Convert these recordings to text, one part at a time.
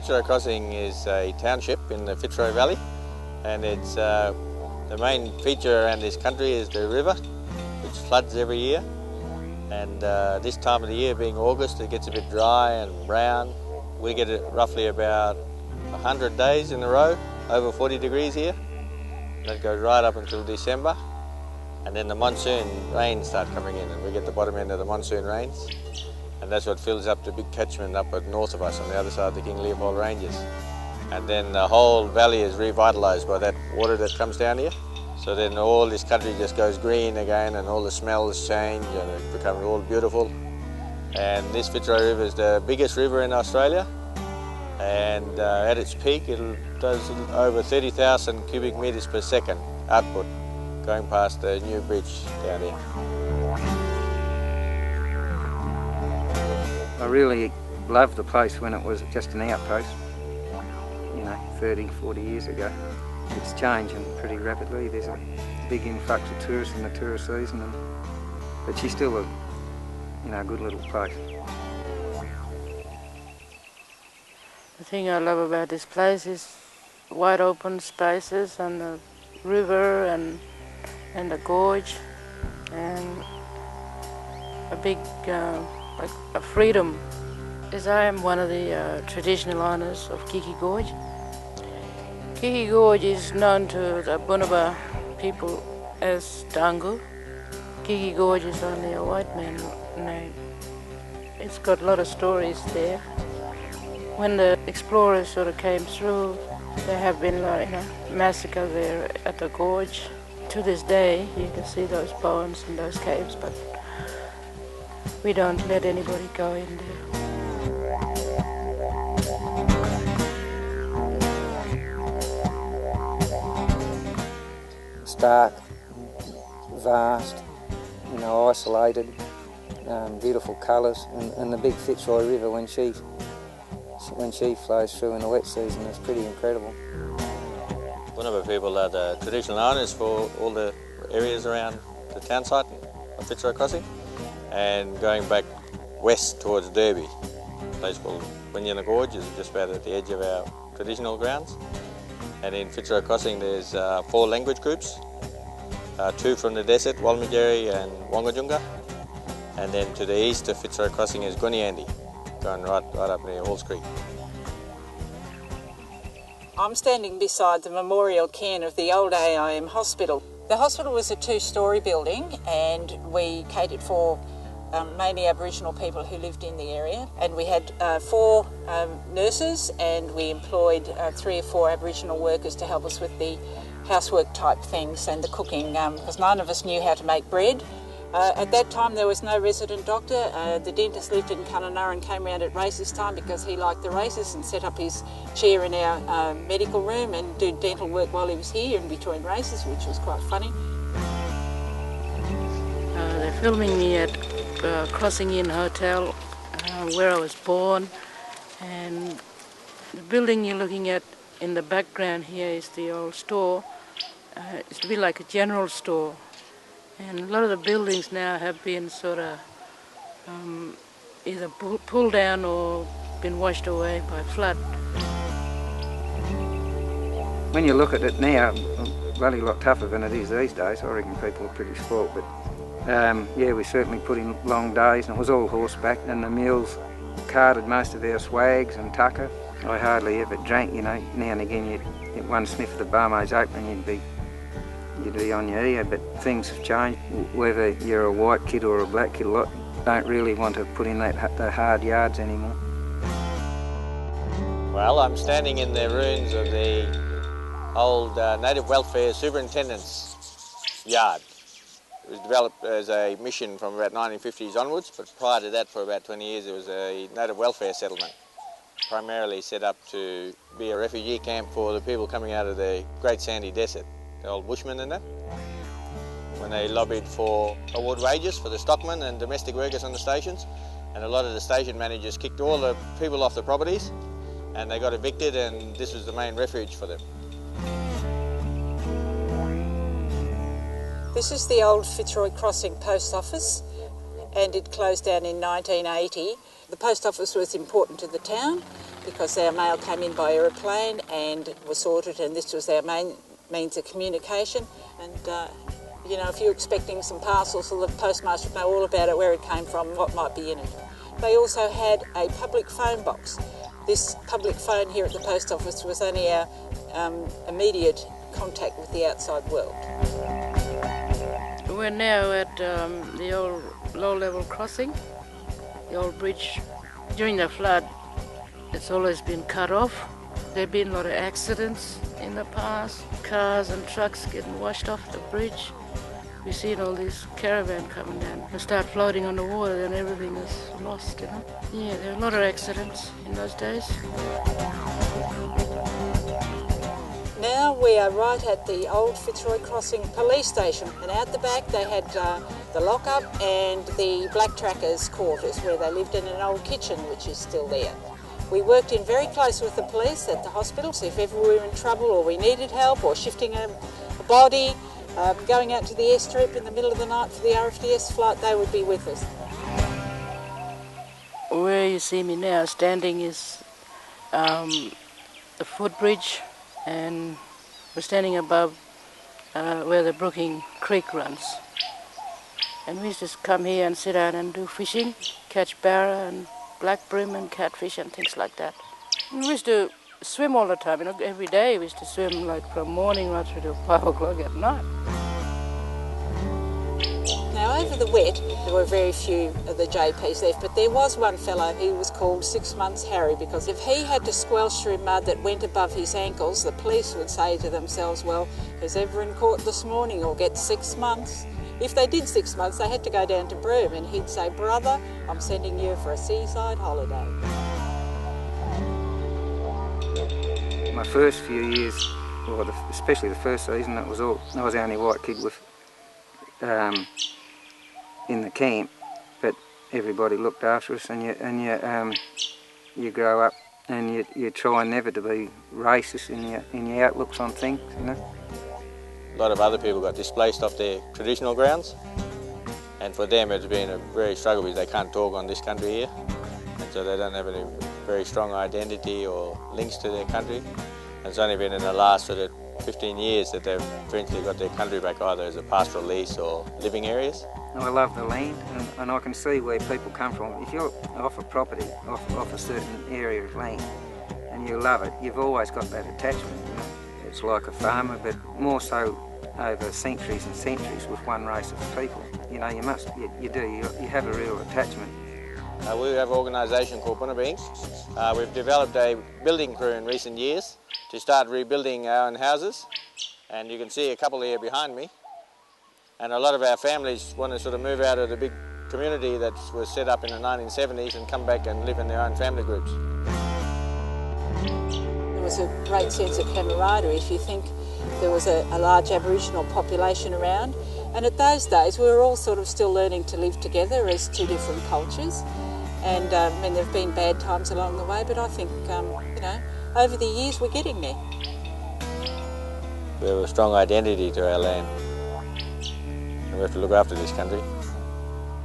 Fitzroy Crossing is a township in the Fitzroy Valley, and it's the main feature around this country is the river, which floods every year. And this time of the year, being August, it gets a bit dry and brown. We get it roughly about 100 days in a row, over 40 degrees here. And that goes right up until December. And then the monsoon rains start coming in, and we get the bottom end of the monsoon rains. And that's what fills up the big catchment up at north of us on the other side of the King Leopold Ranges. And then the whole valley is revitalised by that water that comes down here. So then all this country just goes green again, and all the smells change and it becomes all beautiful. And this Fitzroy River is the biggest river in Australia, and at its peak it does over 30,000 cubic metres per second output going past the new bridge down here. I really loved the place when it was just an outpost, 30, 40 years ago. It's changing pretty rapidly. There's a big influx of tourists in the tourist season, but she's still a good little place. The thing I love about this place is wide open spaces and the river and the gorge, and a big like a freedom. As I am one of the traditional owners of Kiki Gorge. Kiki Gorge is known to the Bunaba people as Dangu. Kiki Gorge is only a white man name. It's got a lot of stories there. When the explorers sort of came through, there have been massacre there at the gorge. To this day, you can see those bones in those caves, but we don't let anybody go in there. It's dark, vast, isolated, beautiful colours, and the big Fitzroy River when she flows through in the wet season is pretty incredible. Bunaba people are the traditional owners for all the areas around the town site of Fitzroy Crossing, and going back west towards Derby, a place called Wynyana Gorge is just about at the edge of our traditional grounds. And in Fitzroy Crossing there's 4 language groups, 2 from the desert, Walmageri and Wangajunga, and then to the east of Fitzroy Crossing is Guniandi, going right up near Halls Creek. I'm standing beside the memorial cairn of the old AIM hospital. The hospital was a 2-storey building, and we catered for mainly Aboriginal people who lived in the area. And we had 4 nurses, and we employed 3 or 4 Aboriginal workers to help us with the housework type things and the cooking, because none of us knew how to make bread. At that time there was no resident doctor. The dentist lived in Kununurra and came round at races time because he liked the races, and set up his chair in our medical room and do dental work while he was here in between races, which was quite funny. They're filming me at Crossing Inn Hotel, where I was born, and the building you're looking at in the background here is the old store. It's a bit like a general store. And a lot of the buildings now have been sort of either pulled down or been washed away by flood. When you look at it now, bloody a lot tougher than it is these days. I reckon people are pretty spoilt, but we certainly put in long days, and it was all horseback, and the mules carted most of our swags and tucker. I hardly ever drank, now and again you'd get one sniff of the barmaid's opening, you'd be on your ear, but things have changed. Whether you're a white kid or a black kid, a lot don't really want to put in the hard yards anymore. Well, I'm standing in the ruins of the old Native Welfare Superintendent's yard. It was developed as a mission from about 1950s onwards, but prior to that, for about 20 years, it was a native welfare settlement, primarily set up to be a refugee camp for the people coming out of the Great Sandy Desert, the old bushmen and that. When they lobbied for award wages for the stockmen and domestic workers on the stations, and a lot of the station managers kicked all the people off the properties, and they got evicted, and this was the main refuge for them. This is the old Fitzroy Crossing post office, and it closed down in 1980. The post office was important to the town, because our mail came in by aeroplane and was sorted, and this was our main means of communication. And you know, if you're expecting some parcels, the postmaster would know all about it, where it came from, what might be in it. They also had a public phone box. This public phone here at the post office was only our immediate contact with the outside world. We're now at the old low-level crossing, the old bridge. During the flood, it's always been cut off. There have been a lot of accidents in the past, cars and trucks getting washed off the bridge. We see all these caravan coming down. They start floating on the water and everything is lost, you know. Yeah, there are a lot of accidents in those days. Now we are right at the old Fitzroy Crossing police station, and out the back they had the lockup and the black trackers' quarters where they lived in an old kitchen which is still there. We worked in very close with the police at the hospital, so if ever we were in trouble or we needed help or shifting a body, going out to the airstrip in the middle of the night for the RFDS flight, they would be with us. Where you see me now standing is the footbridge, and we're standing above where the Brooking Creek runs. And we used to come here and sit out and do fishing, catch barra and black bream and catfish and things like that. And we used to swim all the time, you know, every day we used to swim like from morning right through to 5 o'clock at night. Now over the wet, there were very few of the JPs left, but there was one fellow, he was called 6 Months Harry, because if he had to squelch through mud that went above his ankles, the police would say to themselves, well, who's ever in court this morning will get 6 months. If they did 6 months, they had to go down to Broome, and he'd say, brother, I'm sending you for a seaside holiday. My first few years, well, especially the first season, I was the only white kid with in the camp, but everybody looked after us, and you grow up and you try never to be racist in your outlooks on things, you know. A lot of other people got displaced off their traditional grounds, and for them it's been a very struggle because they can't talk on this country here, and so they don't have any very strong identity or links to their country. And it's only been in the last sort of 15 years that they've eventually got their country back, either as a pastoral lease or living areas. I love the land, and I can see where people come from. If you're off a property, off a certain area of land, and you love it, you've always got that attachment. You know? It's like a farmer, but more so over centuries and centuries with one race of people. You know, you have a real attachment. We have an organisation called Bunabing. We've developed a building crew in recent years to start rebuilding our own houses, and you can see a couple here behind me. And a lot of our families want to sort of move out of the big community that was set up in the 1970s and come back and live in their own family groups. There was a great sense of camaraderie. If you think there was a large Aboriginal population around, and at those days we were all sort of still learning to live together as two different cultures. And I mean, there have been bad times along the way, but I think, you know, over the years we're getting there. We have a strong identity to our land, and we have to look after this country.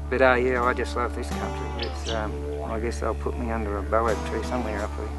But yeah, I just love this country. It's, I guess they'll put me under a boab tree somewhere up here.